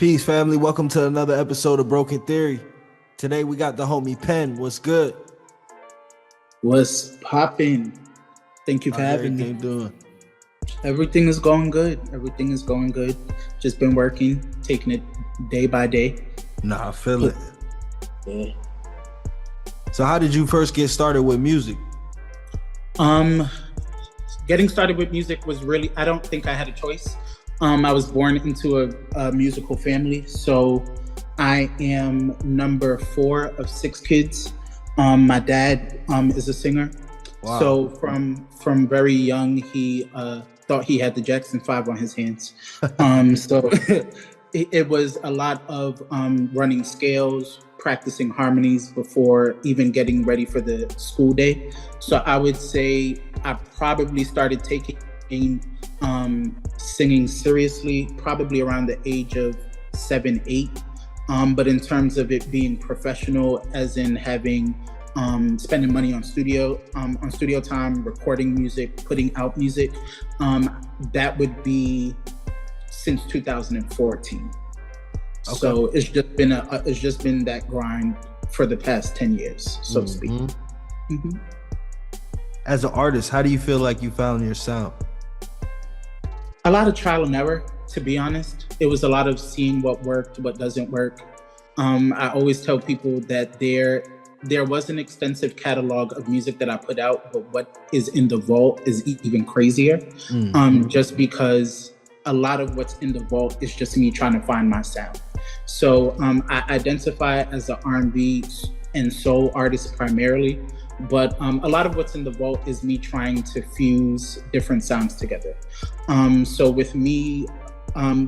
Peace, family. Welcome to another episode of Broken Theory. Today we got the homie Pen. What's good? What's poppin'? Thank you for How's having me. everything doing? Everything is going good. Everything is going good. Just been working, taking it day by day. Nah, I feel it. Yeah. So how did you first get started with music? Getting started with music was really, I don't think I had a choice. I was born into a musical family, so I am number 4 of 6 kids. My dad is a singer. Wow. So from very young, he thought he had the Jackson 5 on his hands. So it was a lot of running scales, practicing harmonies before even getting ready for the school day. So I would say I probably started taking singing seriously probably around the age of 7, 8. But in terms of it being professional, as in having spending money on studio time, recording music, putting out music, that would be since 2014. Okay. So it's just been that grind for the past 10 years, so to speak. Mm-hmm. As an artist, how do you feel like you found your sound? A lot of trial and error, to be honest. It was a lot of seeing what worked, what doesn't work. I always tell people that there was an extensive catalog of music that I put out, but what is in the vault is even crazier. Just because a lot of what's in the vault is just me trying to find my sound. So I identify as an R&B and soul artist primarily, but a lot of what's in the vault is me trying to fuse different sounds together. So with me,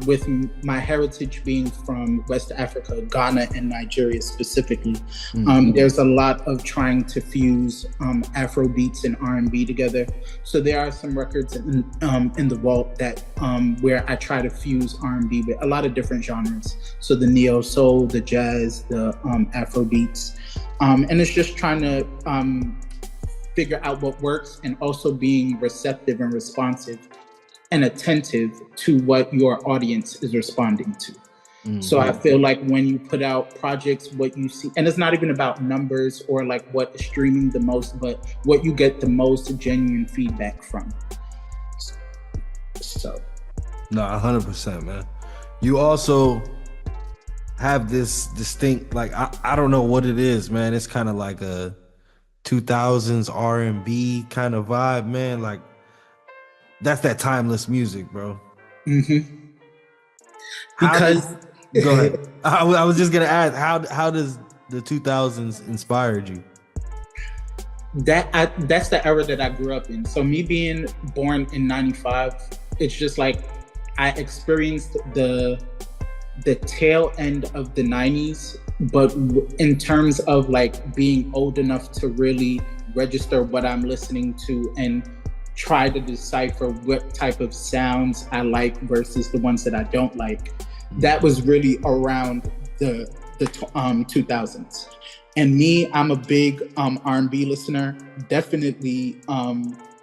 with my heritage being from West Africa, Ghana and Nigeria specifically, there's a lot of trying to fuse Afro beats and R&B together. So there are some records in the vault that where I try to fuse R&B with a lot of different genres. So the neo soul, the jazz, the Afro beats, and it's just trying to figure out what works and also being receptive and responsive and attentive to what your audience is responding to. So I feel like when you put out projects, what you see, and it's not even about numbers or like what is streaming the most, but what you get the most genuine feedback from. So. No, 100%, man. You also have this distinct, like, I don't know what it is, man. It's kind of like a 2000s R&B kind of vibe, man. Like, that's that timeless music, bro. Mm-hmm. Because go ahead. I was just gonna ask, how does the 2000s inspired you? That's the era that I grew up in. So me being born in 95, it's just like I experienced the tail end of the 90s, but in terms of like being old enough to really register what I'm listening to and try to decipher what type of sounds I like versus the ones that I don't like. That was really around the 2000s. And me, I'm a big R&B listener, definitely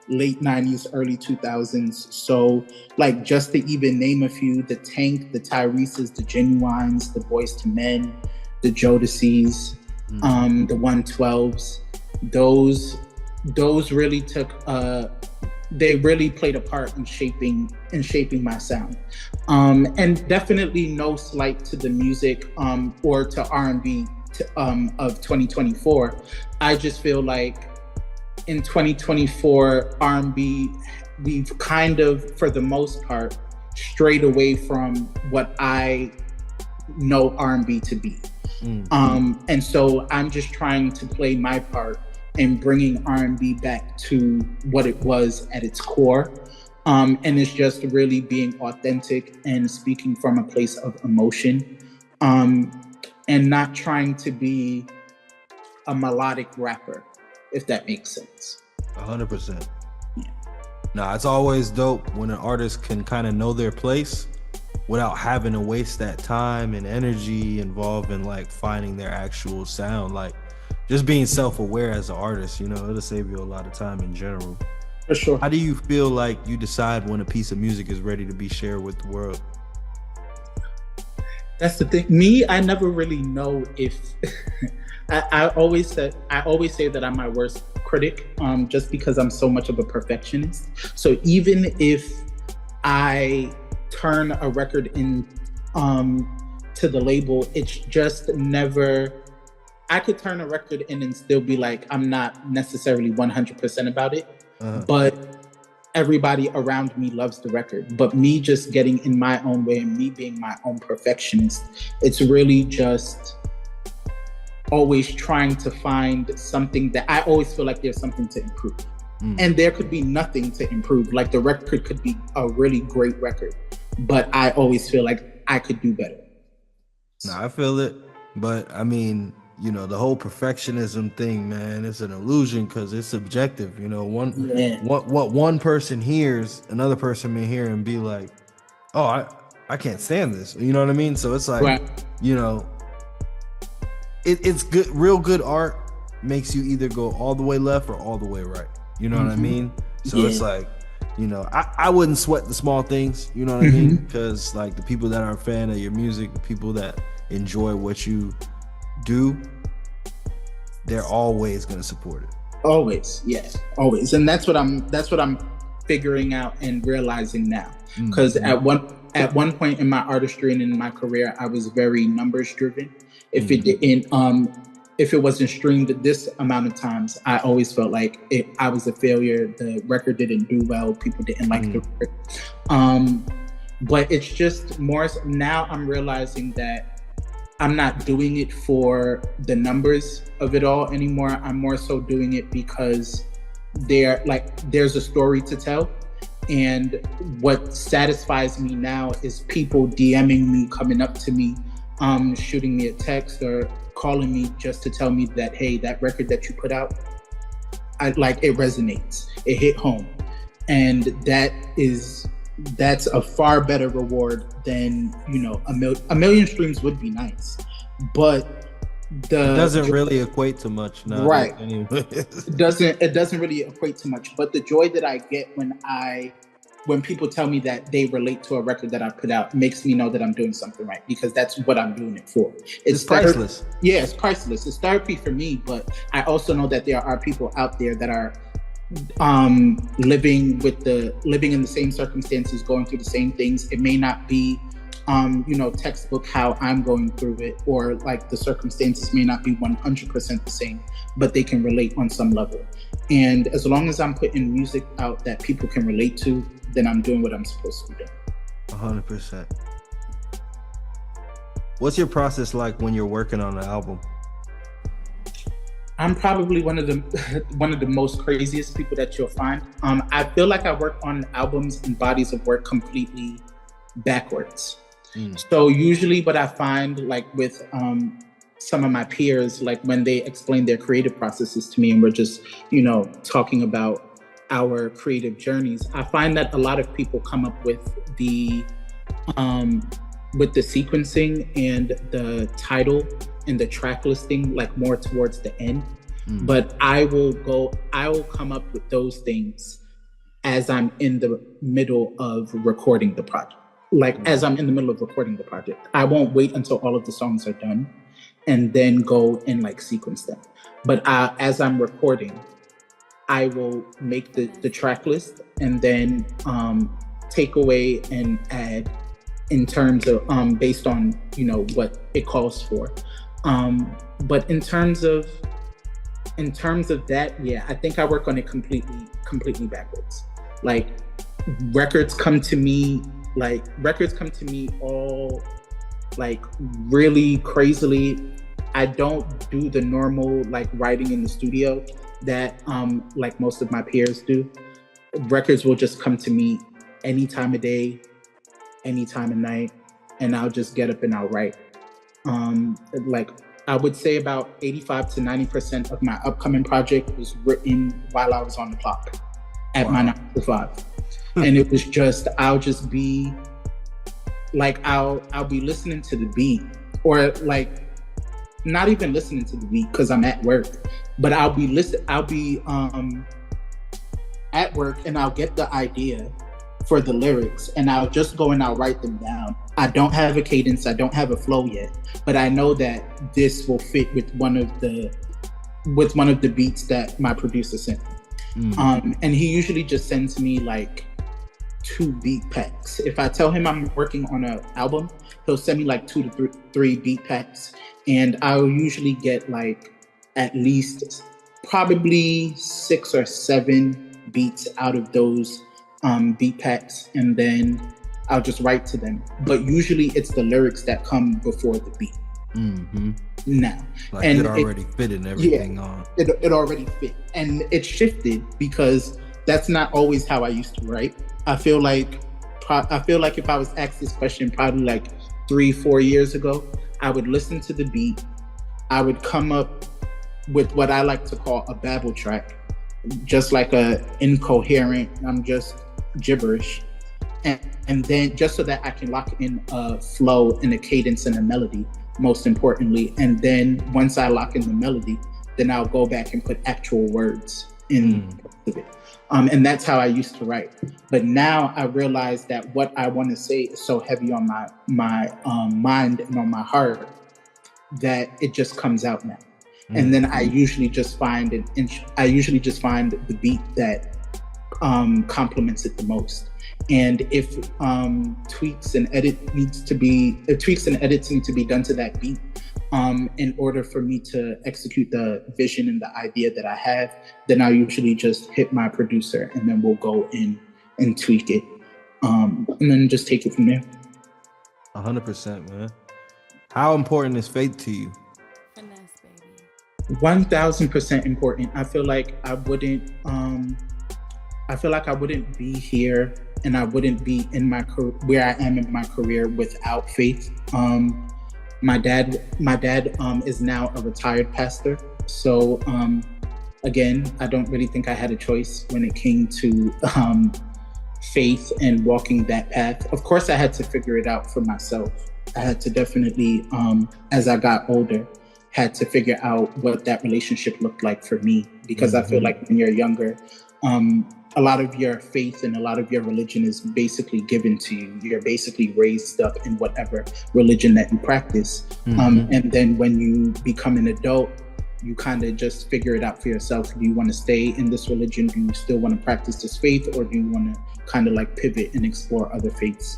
late 90s, early 2000s. So like just to even name a few, the Tank, the Tyrese's, the Genuines, the Boyz II Men, the Jodeci's, the 112s, those really took they really played a part in shaping my sound. And definitely no slight to the music or to R&B of 2024. I just feel like in 2024 R&B, we've kind of, for the most part, strayed away from what I know R&B to be. And so I'm just trying to play my part in bringing R&B back to what it was at its core. And it's just really being authentic and speaking from a place of emotion, and not trying to be a melodic rapper, if that makes sense. 100%. Yeah. Nah, it's always dope when an artist can kind of know their place without having to waste that time and energy involved in like finding their actual sound. Like, just being self-aware as an artist, you know, it'll save you a lot of time in general. For sure. How do you feel like you decide when a piece of music is ready to be shared with the world? That's the thing. Me, I never really know if I always say that I'm my worst critic, just because I'm so much of a perfectionist. So even if I turn a record in to the label, it's just never. I could turn a record in and still be like, I'm not necessarily 100% about it, but everybody around me loves the record. But me just getting in my own way and me being my own perfectionist, it's really just always trying to find something that I always feel like there's something to improve. And there could be nothing to improve. Like the record could be a really great record, but I always feel like I could do better. No, I feel it. But I mean, you know, the whole perfectionism thing, man, it's an illusion because it's subjective. You know, what one person hears, another person may hear and be like, oh, I can't stand this. You know what I mean? So it's like, Right. you know, it's good. Real good art makes you either go all the way left or all the way right. You know what I mean? So it's like, you know, I wouldn't sweat the small things. You know what I mean? Because like the people that are a fan of your music, the people that enjoy what you do, they're always going to support it. Always, yes, always. And that's what I'm figuring out and realizing now. Because at one point in my artistry and in my career, I was very numbers driven. If it wasn't streamed this amount of times, I always felt like I was a failure. The record didn't do well. People didn't like the record. But it's just more now I'm realizing that I'm not doing it for the numbers of it all anymore. I'm more so doing it because there's a story to tell. And what satisfies me now is people DMing me, coming up to me, shooting me a text or calling me just to tell me that, hey, that record that you put out, it resonates. It hit home. And that's a far better reward than, you know, a million streams would be nice, but it doesn't really equate to much now. Right. Anyway. It doesn't really equate to much, but the joy that I get when people tell me that they relate to a record that I put out makes me know that I'm doing something right, because that's what I'm doing it for. It's priceless. Yeah, it's priceless. It's therapy for me, but I also know that there are people out there that are living in the same circumstances, going through the same things. It may not be textbook how I'm going through it, or like the circumstances may not be 100% the same, but they can relate on some level. And as long as I'm putting music out that people can relate to, then I'm doing what I'm supposed to be doing. 100%. What's your process like when you're working on an album? I'm probably one of the most craziest people that you'll find. I feel like I work on albums and bodies of work completely backwards. So usually what I find, like with some of my peers, like when they explain their creative processes to me and we're just, you know, talking about our creative journeys, I find that a lot of people come up with the sequencing and the title and the track listing like more towards the end. But I will come up with those things as I'm in the middle of recording the project. As I'm in the middle of recording the project, I won't wait until all of the songs are done and then go and like sequence them. But as I'm recording, I will make the track list and then take away and add in terms of based on, you know, what it calls for. But in terms of that, yeah, I think I work on it completely backwards. Like records come to me all like really crazily. I don't do the normal like writing in the studio that like most of my peers do. Records will just come to me any time of day, any time of night, and I'll just get up and I'll write. Like I would say about 85 to 90% of my upcoming project was written while I was on the clock at my 9 to 5. And it was just, I'll just be like, I'll be listening to the beat, or like not even listening to the beat because I'm at work, but I'll be at work and I'll get the idea for the lyrics, and I'll just go and I'll write them down. I don't have a cadence, I don't have a flow yet, but I know that this will fit with one of the beats that my producer sent me. And he usually just sends me like 2 beat packs. If I tell him I'm working on an album, he'll send me like 2 to 3 beat packs, and I'll usually get like at least probably 6 or 7 beats out of those beat packs, and then I'll just write to them. But usually it's the lyrics that come before the beat. Now, like, and it already fit in everything on. It already fit, and it shifted because that's not always how I used to write. I feel like if I was asked this question probably like 3-4 years ago, I would listen to the beat. I would come up with what I like to call a babble track, just like a incoherent, I'm just gibberish. And then just so that I can lock in a flow and a cadence and a melody, most importantly. And then once I lock in the melody, then I'll go back and put actual words in it. And that's how I used to write. But now I realize that what I want to say is so heavy on my mind and on my heart that it just comes out now. And then I usually just find the beat that complements it the most. And if tweaks and edits need to be done to that beat, in order for me to execute the vision and the idea that I have, then I usually just hit my producer, and then we'll go in and tweak it, and then just take it from there. 100%, man. How important is faith to you? 1000% important. I feel like I wouldn't be here, and I wouldn't be in my where I am in my career without faith. My dad is now a retired pastor, so again, I don't really think I had a choice when it came to faith and walking that path. Of course, I had to figure it out for myself. I had to definitely, as I got older, had to figure out what that relationship looked like for me, because I feel like when you're younger, a lot of your faith and a lot of your religion is basically given to you. You're basically raised up in whatever religion that you practice. And then when you become an adult, you kind of just figure it out for yourself. Do you want to stay in this religion? Do you still want to practice this faith? Or do you want to kind of like pivot and explore other faiths?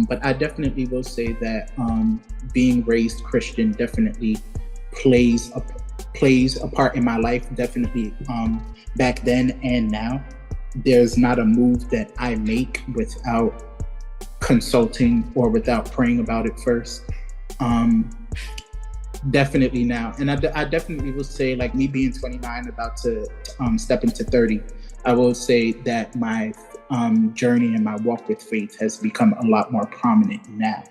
But I definitely will say that being raised Christian definitely plays a part in my life, definitely back then and now. There's not a move that I make without consulting or without praying about it first. Definitely now. And I definitely will say, like, me being 29, about to step into 30, I will say that my journey and my walk with faith has become a lot more prominent now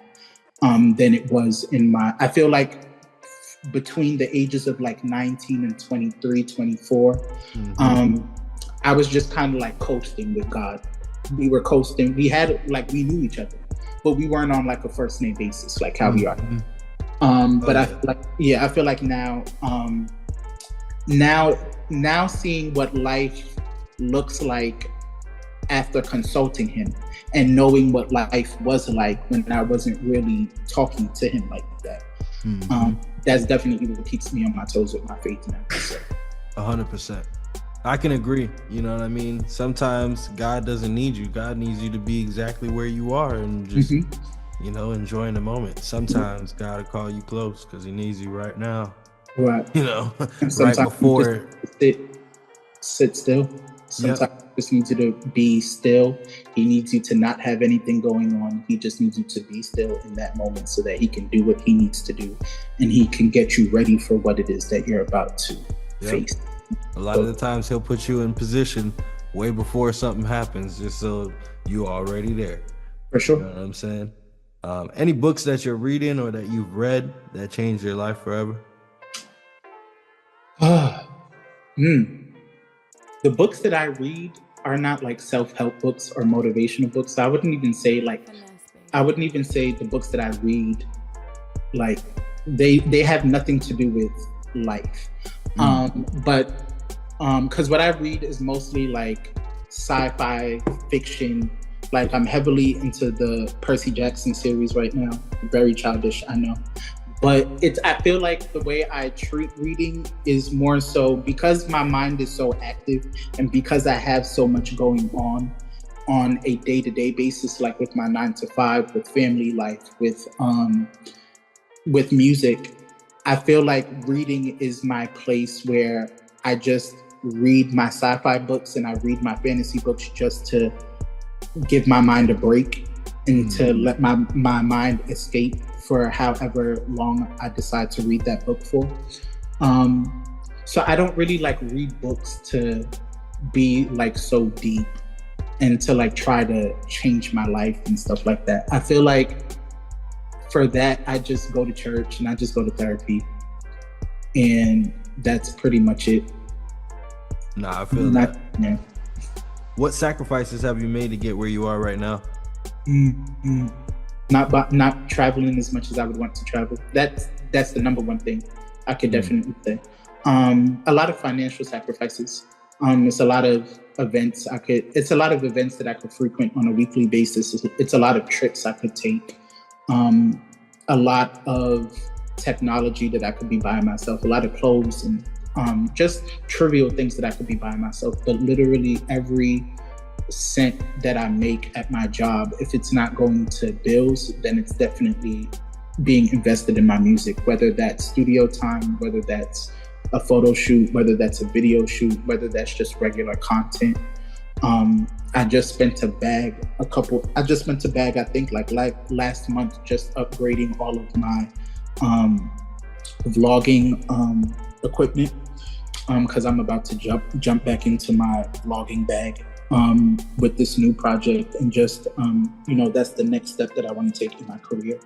than it was I feel like between the ages of like 19 and 23, 24, I was just kind of like coasting with God. We were coasting. We knew each other, but we weren't on like a first name basis, like how we are. But I feel like now seeing what life looks like after consulting him and knowing what life was like when I wasn't really talking to him like that. That's definitely what keeps me on my toes with my faith now. So. 100%. I can agree. You know what I mean? Sometimes God doesn't need you. God needs you to be exactly where you are and just, enjoying the moment. Sometimes God will call you close because he needs you right now. Right. Right before. Sit still. Sometimes he just needs you to be still. He needs you to not have anything going on. He just needs you to be still in that moment so that he can do what he needs to do, and he can get you ready for what it is that you're about to face. A lot of the times he'll put you in position way before something happens, just so you're already there. For sure. You know what I'm saying? Any books that you're reading or that you've read that changed your life forever? The books that I read are not like self-help books or motivational books. I wouldn't even say the books that I read, like they have nothing to do with life. But because what I read is mostly like sci-fi fiction, Like I'm heavily into the Percy Jackson series right now. Very childish, I know. But I feel like the way I treat reading is more so because my mind is so active and because I have so much going on a day-to-day basis, like with my 9 to 5, with family life, with music. I feel like reading is my place where I just read my sci-fi books and I read my fantasy books just to give my mind a break and to let my mind escape for however long I decide to read that book for. So I don't really like read books to be like so deep and to like try to change my life and stuff like that. I feel like for that, I just go to church and I just go to therapy. And that's pretty much it. Nah, I feel that. Yeah. What sacrifices have you made to get where you are right now? Not traveling as much as I would want to travel. That's the number one thing I could definitely say. A lot of financial sacrifices. It's a lot of events it's a lot of events that I could frequent on a weekly basis. It's a lot of trips I could take. A lot of technology that I could be buying myself, a lot of clothes and just trivial things that I could be buying myself. But literally every cent that I make at my job, if it's not going to bills, then it's definitely being invested in my music, whether that's studio time, whether that's a photo shoot, whether that's a video shoot, whether that's just regular content. I just spent a bag, I think like last month, just upgrading all of my vlogging equipment, because I'm about to jump back into my vlogging bag with this new project, and just that's the next step that I want to take in my career.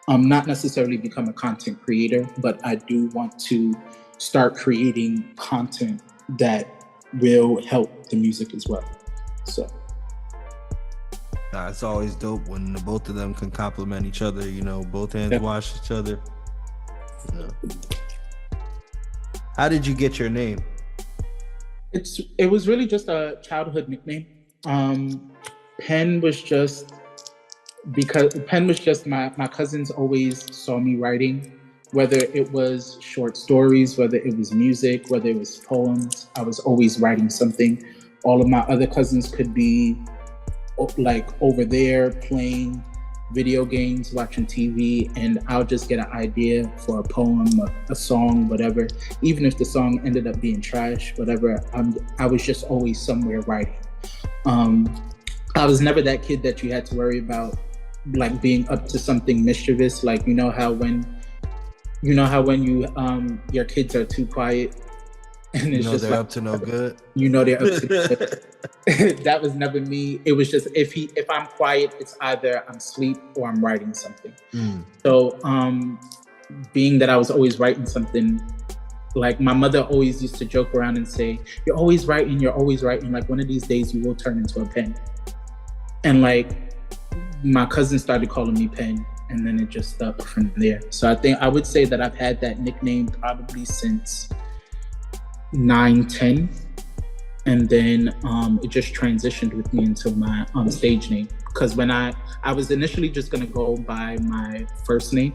Not necessarily become a content creator, but I do want to start creating content that will help the music as well. So it's always dope when the both of them can complement each other, both hands wash each other. How did you get your name? It was really just a childhood nickname. Pen was just my cousins always saw me writing, whether it was short stories, whether it was music, whether it was poems. I was always writing something. All of my other cousins could be like over there playing video games, watching TV, and I'll just get an idea for a poem, a song, whatever. Even if the song ended up being trash, whatever, I was just always somewhere writing. I was never that kid that you had to worry about like being up to something mischievous. Like, how when your kids are too quiet and it's just they're up to no good. They're up to no good. That was never me. It was just if I'm quiet, it's either I'm asleep or I'm writing something. So being that I was always writing something, like my mother always used to joke around and say, you're always writing, like one of these days you will turn into a pen. And like my cousin started calling me Pen, and then it just stuck from there. So I would say that I've had that nickname probably since 9-10, and then it just transitioned with me into my stage name, because when I was initially just gonna go by my first name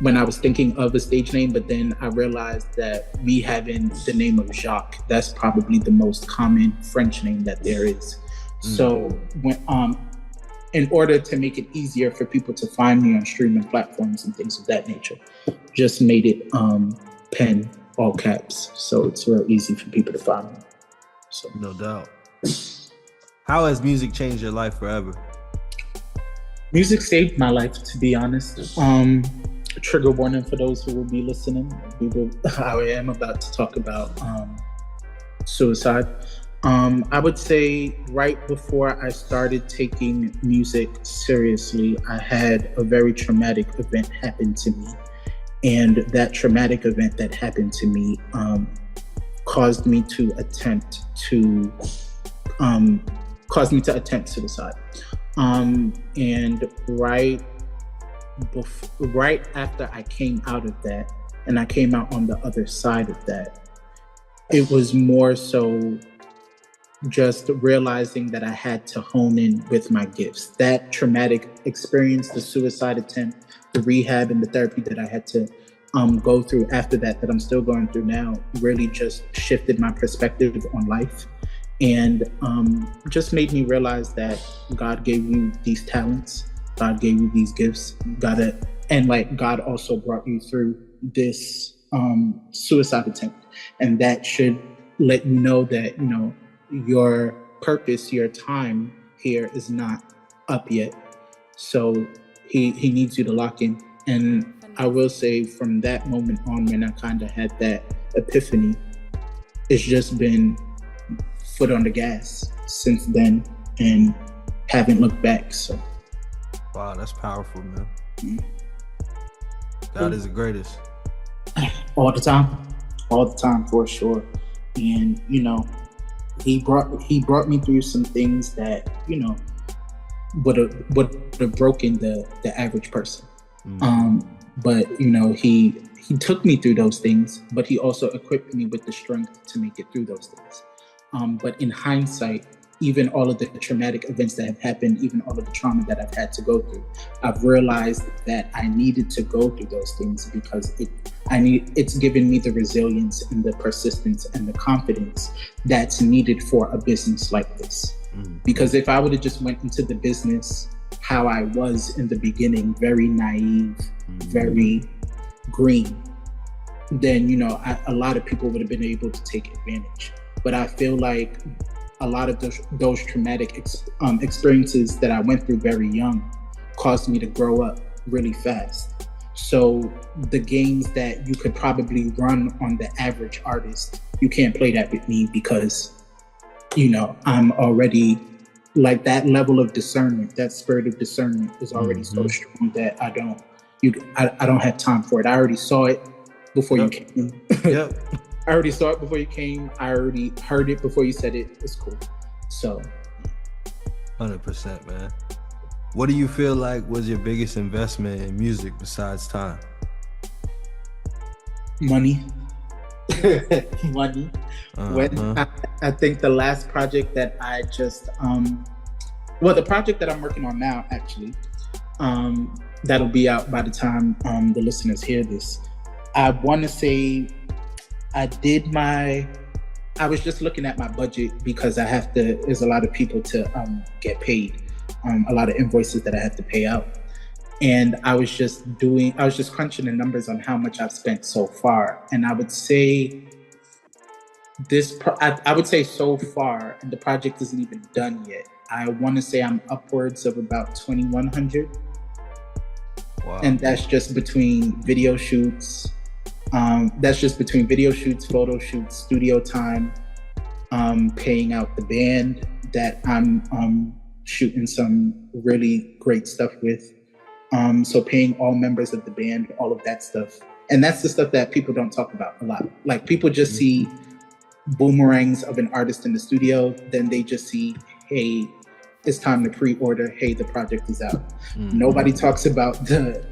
when I was thinking of a stage name, but then I realized that me having the name of Jacques, that's probably the most common French name that there is. So when in order to make it easier for people to find me on streaming platforms and things of that nature, just made it Pen, all caps. So it's real easy for people to find me. So no doubt. How has music changed your life forever? Music saved my life, to be honest. Trigger warning for those who will be listening. I am about to talk about suicide. I would say right before I started taking music seriously, I had a very traumatic event happen to me. And that traumatic event that happened to me caused me to attempt suicide. And right after I came out of that, and I came out on the other side of that, it was more so just realizing that I had to hone in with my gifts. That traumatic experience, the suicide attempt, the rehab, and the therapy that I had to go through after that I'm still going through now, really just shifted my perspective on life, and just made me realize that God gave you these talents, God gave you these gifts, God also brought you through this suicide attempt, and that should let you know that your purpose, your time here is not up yet. So he needs you to lock in. And I will say, from that moment on, when I kind of had that epiphany, it's just been foot on the gas since then, and haven't looked back. So wow, that's powerful, man. God is the greatest. all the time, for sure. And he brought me through some things that would have broken the average person. But he took me through those things, but he also equipped me with the strength to make it through those things. But in hindsight, even all of the traumatic events that have happened, even all of the trauma that I've had to go through, I've realized that I needed to go through those things because it's given me the resilience and the persistence and the confidence that's needed for a business like this. Because if I would have just went into the business how I was in the beginning, very naive, very green, then a lot of people would have been able to take advantage. But I feel like a lot of those traumatic experiences that I went through very young caused me to grow up really fast. So the games that you could probably run on the average artist, you can't play that with me, because I'm already like, that level of discernment, that spirit of discernment is already so strong that I don't have time for it. I already saw it before you came. Yep. I already saw it before you came. I already heard it before you said it. It's cool. So 100%, man. What do you feel like was your biggest investment in music besides time? Money. Money. When I think the last project that I just the project that I'm working on now, actually, that'll be out by the time the listeners hear this. I want to say I was just looking at my budget, because there's a lot of people to get paid, a lot of invoices that I have to pay out. And I was just crunching the numbers on how much I've spent so far. And I would say I would say so far, and the project isn't even done yet, I want to say I'm upwards of about 2,100. Wow. And that's just between video shoots. Photo shoots, studio time, paying out the band that I'm shooting some really great stuff with. So paying all members of the band, all of that stuff. And that's the stuff that people don't talk about a lot. Like, people just see boomerangs of an artist in the studio, then they just see, hey, it's time to pre-order, hey, the project is out. Nobody talks about the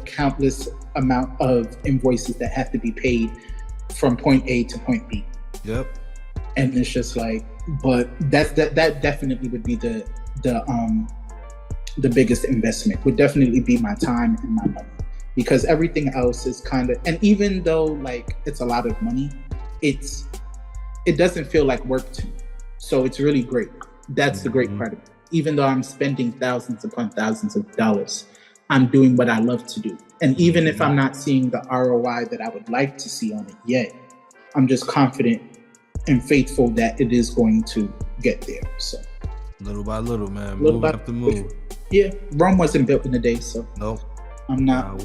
countless amount of invoices that have to be paid from point A to point B. Yep. And it's just like, but that definitely would be the biggest investment, would definitely be my time and my money, because everything else is kind of, and even though like it's a lot of money, it doesn't feel like work to me. So it's really great. That's the great part of it. Even though I'm spending thousands upon thousands of dollars, I'm doing what I love to do. And even if I'm not seeing the ROI that I would like to see on it yet, I'm just confident and faithful that it is going to get there. So little by little, man. Move after move. Yeah, Rome wasn't built in a day, so nope. I'm not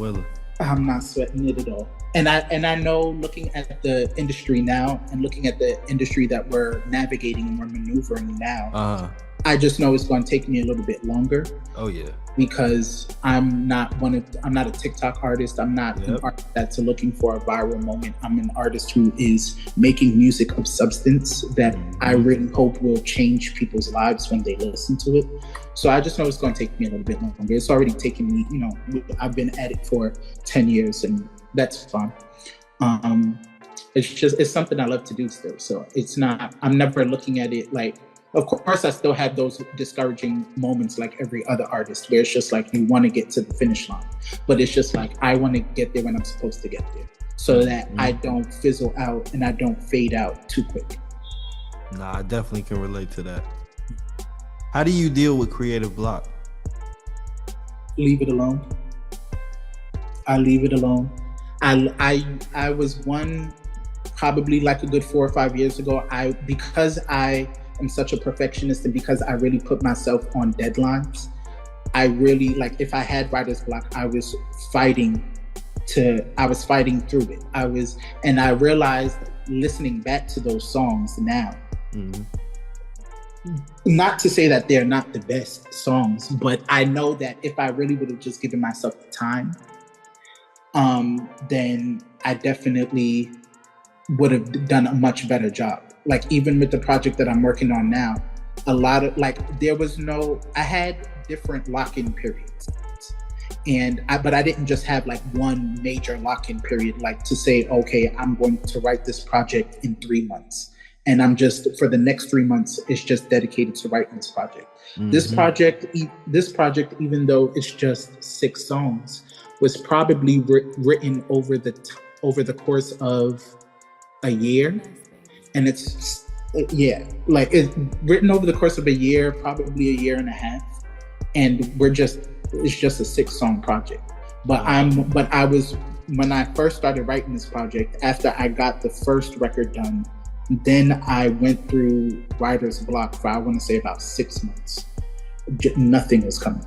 sweating it at all. And I know, looking at the industry now and looking at the industry that we're navigating and we're maneuvering now, I just know it's going to take me a little bit longer. Oh yeah. Because I'm not a TikTok artist. I'm not an artist that's looking for a viral moment. I'm an artist who is making music of substance that I really hope will change people's lives when they listen to it. So I just know it's going to take me a little bit longer. It's already taken me, I've been at it for 10 years, and that's fine. It's something I love to do still. So I'm never looking at it like Of course, I still had those discouraging moments like every other artist where it's just like you want to get to the finish line, but it's just like I want to get there when I'm supposed to get there so that I don't fizzle out and I don't fade out too quick. Nah, I definitely can relate to that. How do you deal with creative block? Leave it alone. I leave it alone. I was one probably like a good 4 or 5 years ago. Because I am such a perfectionist and because I really put myself on deadlines, I really like if I had writer's block, I was fighting through it. And I realized listening back to those songs now, not to say that they're not the best songs, but I know that if I really would have just given myself the time, then I definitely would have done a much better job. Like even with the project that I'm working on now, a lot of like I had different lock-in periods. But I didn't just have like one major lock-in period, like to say, okay, I'm going to write this project in 3 months. And I'm just, for the next 3 months, it's just dedicated to writing this project. This project, even though it's just 6 songs, was probably written over the course of a year. And it's written over the course of a year, probably a year and a half. And it's just a 6-song project. But when I first started writing this project, after I got the first record done, then I went through writer's block for, I want to say, about 6 months. Nothing was coming.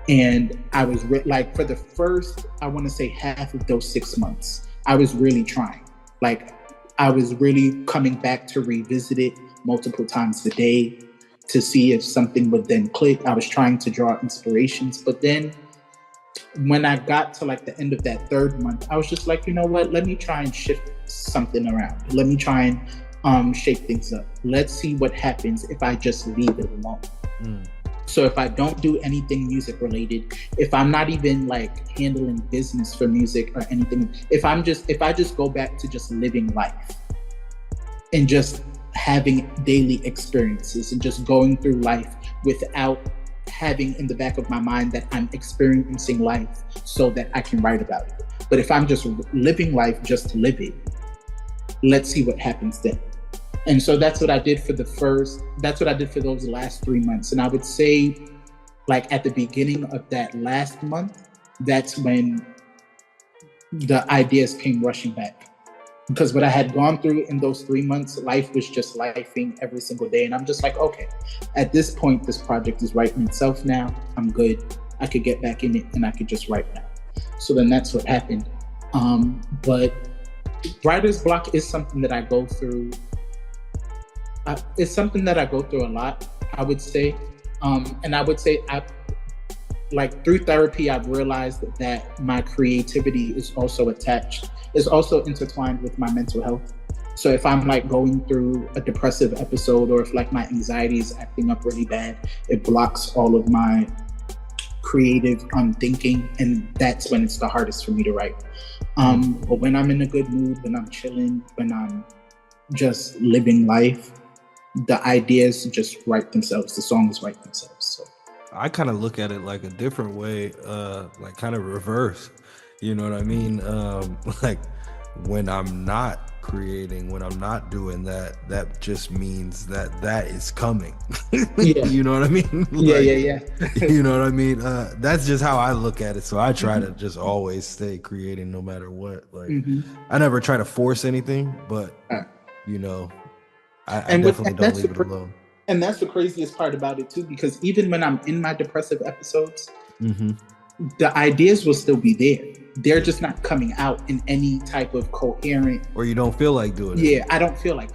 And I was for the first, I want to say, half of those 6 months, I was really trying. Like, I was really coming back to revisit it multiple times a day to see if something would then click. I was trying to draw inspirations. But then when I got to like the end of that 3rd month, I was just like, you know what? Let me try and shift something around. Let me try and shake things up. Let's see what happens if I just leave it alone. So if I don't do anything music related, if I'm not even like handling business for music or anything, if I just go back to just living life and just having daily experiences and just going through life without having in the back of my mind that I'm experiencing life so that I can write about it. But if I'm just living life just to live it, let's see what happens then. And so that's what I did for those last 3 months. And I would say, like at the beginning of that last month, that's when the ideas came rushing back. Because what I had gone through in those 3 months, life was just lifing every single day. And I'm just like, okay, at this point, this project is writing itself now. I'm good. I could get back in it and I could just write now. So then that's what happened. But writer's block is something that I go through. It's something that I go through a lot, I would say. And I would say, through therapy, I've realized that my creativity is also intertwined with my mental health. So if I'm like going through a depressive episode, or if like my anxiety is acting up really bad, it blocks all of my creative thinking, and that's when it's the hardest for me to write. But when I'm in a good mood, when I'm chilling, when I'm just living life, the ideas just write themselves, the songs write themselves. So I kind of look at it like a different way, like kind of reverse. You know what I mean? Like when I'm not creating, when I'm not doing that, that just means that is coming. Yeah. You know what I mean? Yeah. You know what I mean? That's just how I look at it. So I try to just always stay creating no matter what. Like I never try to force anything, but you know, I definitely don't leave it alone. And that's the craziest part about it too, because even when I'm in my depressive episodes, the ideas will still be there. They're just not coming out in any type of coherent. Or you don't feel like doing it. Yeah, I don't feel like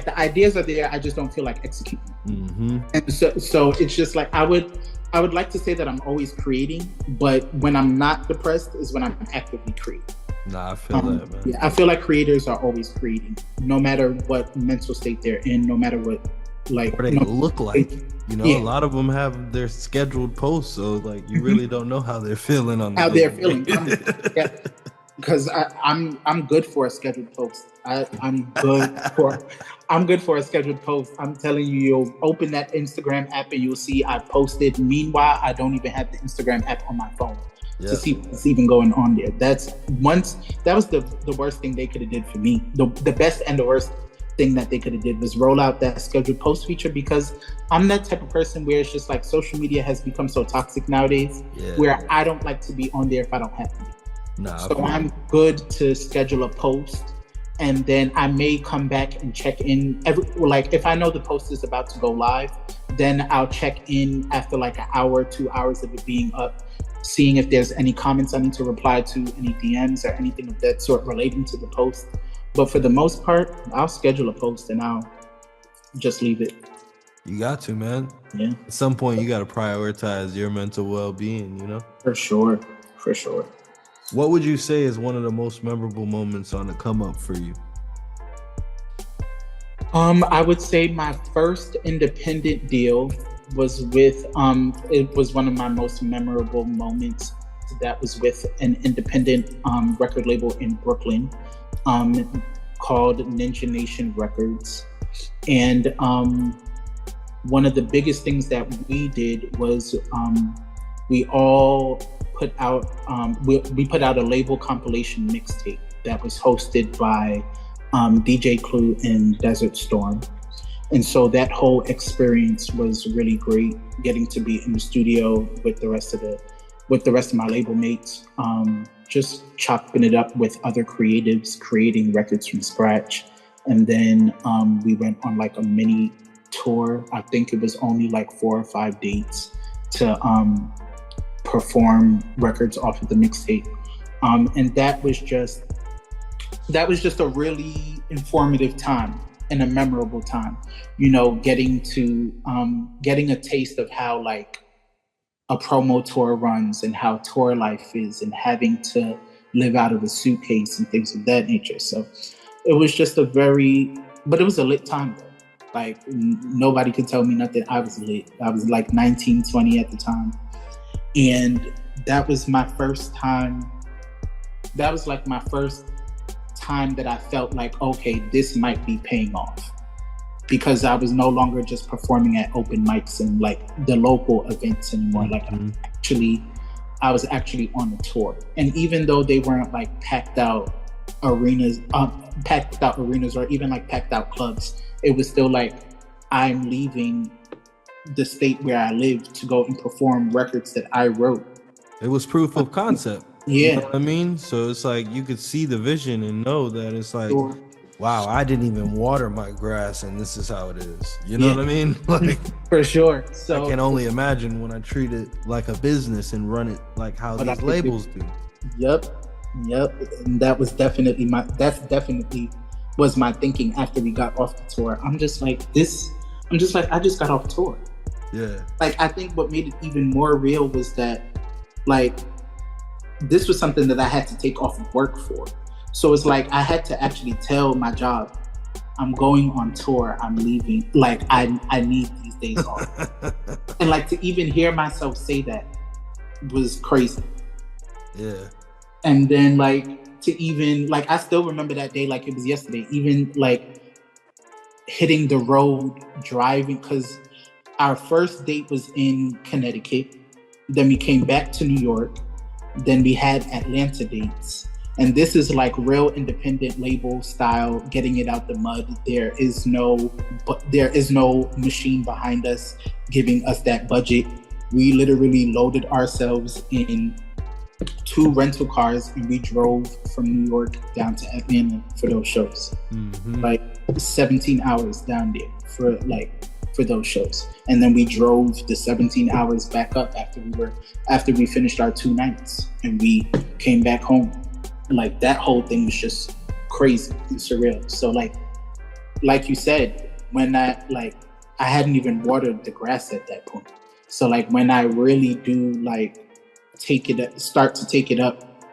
the ideas are there. I just don't feel like executing. And so it's just like I would like to say that I'm always creating, but when I'm not depressed is when I'm actively creating. Nah, I feel that, man. Yeah, I feel like creators are always creating, no matter what mental state they're in, no matter what or they look like. You know, a lot of them have their scheduled posts, so like you really don't know how they're feeling on the how they're feeling. because I'm good for a scheduled post. I'm good for a scheduled post. I'm telling you, you'll open that Instagram app and you'll see I posted. Meanwhile, I don't even have the Instagram app on my phone to Yeah. see what's even going on there. That was the worst thing they could have did for me. The best and the worst thing that they could have did was roll out that scheduled post feature, because I'm that type of person where it's just like social media has become so toxic nowadays, where I don't like to be on there if I don't have to be. So I'm good to schedule a post, and then I may come back and check in like if I know the post is about to go live, then I'll check in after like an hour, 2 hours of it being up, seeing if there's any comments I need to reply to, any DMs or anything of that sort relating to the post. But for the most part, I'll schedule a post and I'll just leave it. You got to, man. Yeah. At some point, you got to prioritize your mental well-being, you know? For sure. For sure. What would you say is one of the most memorable moments on the come up for you? I would say my first independent deal was with it was one of my most memorable moments. That was with an independent record label in Brooklyn called Ninja Nation Records. And one of the biggest things that we did was we all put out we put out a label compilation mixtape that was hosted by DJ Clue and Desert Storm. And so that whole experience was really great, getting to be in the studio with the rest of my label mates, just chopping it up with other creatives, creating records from scratch. And then we went on like a mini tour. I think it was only like 4 or 5 dates to perform records off of the mixtape. And that was just a really informative time and a memorable time, you know, getting a taste of how like a promo tour runs and how tour life is, and having to live out of a suitcase and things of that nature. So it was just but it was a lit time though. Like nobody could tell me nothing. I was lit. I was like 19, 20 at the time. And that was my first time. That was like my first time that I felt like, okay, this might be paying off, because I was no longer just performing at open mics and like the local events anymore. Like I was actually on a tour. And even though they weren't like packed out arenas or even like packed out clubs, it was still like I'm leaving the state where I live to go and perform records that I wrote. It was proof of concept. Yeah. You know what I mean? So it's like you could see the vision and know that it's like, wow, I didn't even water my grass and this is how it is. You know what I mean? Like for sure. So I can only imagine when I treat it like a business and run it like how these labels do. Yep. And that's definitely was my thinking after we got off the tour. I just got off tour. Yeah. Like I think what made it even more real was that like this was something that I had to take off of work for. So it's like I had to actually tell my job, I'm going on tour, I'm leaving. Like I need these days off. And like to even hear myself say that was crazy. Yeah. And then like to even like I still remember that day like it was yesterday. Even like hitting the road, driving, because our first date was in Connecticut. Then we came back to New York. Then we had Atlanta dates. And this is like real independent label style, getting it out the mud. There is no machine behind us giving us that budget. We literally loaded ourselves in 2 rental cars and we drove from New York down to Atlanta for those shows. Like 17 hours down there for those shows. And then we drove the 17 hours back up after we finished our 2 nights and we came back home. Like that whole thing was just crazy and surreal. So like you said, when I hadn't even watered the grass at that point. So like when I really do like start to take it up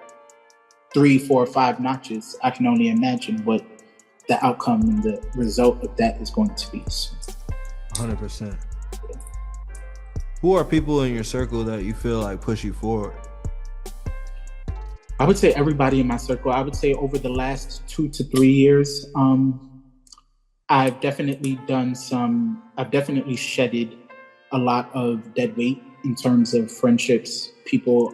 3, 4, 5 notches, I can only imagine what the outcome and the result of that is going to be. So, 100%. Who are people in your circle that you feel like push you forward? I would say everybody in my circle. I would say over the last 2 to 3 years, I've definitely shedded a lot of dead weight in terms of friendships, people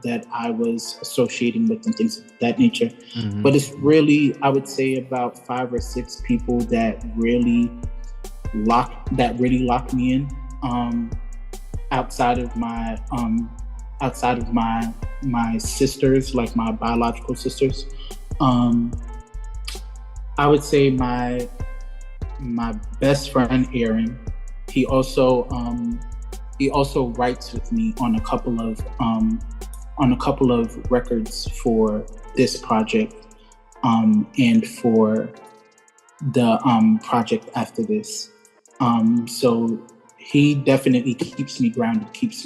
that I was associating with and things of that nature. Mm-hmm. But it's really, I would say, about 5 or 6 people that really locked me in. Outside of my sisters, like my biological sisters. I would say my best friend Aaron. He also writes with me on a couple of records for this project, and for the project after this. So he definitely keeps me grounded, keeps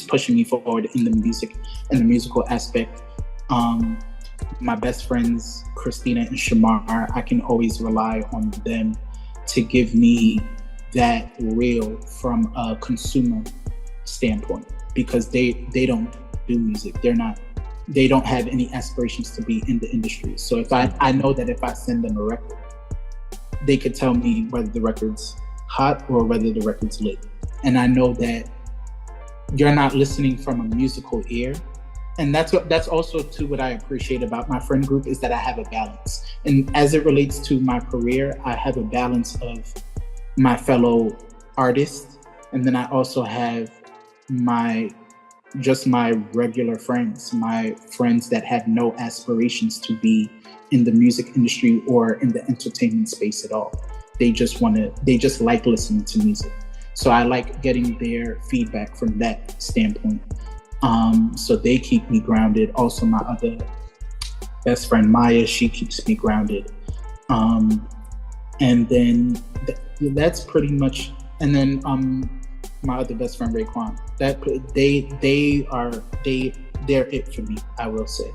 pushing me forward in the musical aspect. My best friends, Christina and Shamar, I can always rely on them to give me that real from a consumer standpoint, because they don't do music. They don't have any aspirations to be in the industry. So if I know that if I send them a record, they could tell me whether the record's hot or whether the record's lit. And I know that you're not listening from a musical ear. And that's also too what I appreciate about my friend group, is that I have a balance. And as it relates to my career, I have a balance of my fellow artists, and then I also have my regular friends, my friends that have no aspirations to be in the music industry or in the entertainment space at all. They just like listening to music. So I like getting their feedback from that standpoint. So they keep me grounded. Also, my other best friend Maya, she keeps me grounded. And then that's pretty much. And then my other best friend Breauxkin. They're it for me, I will say.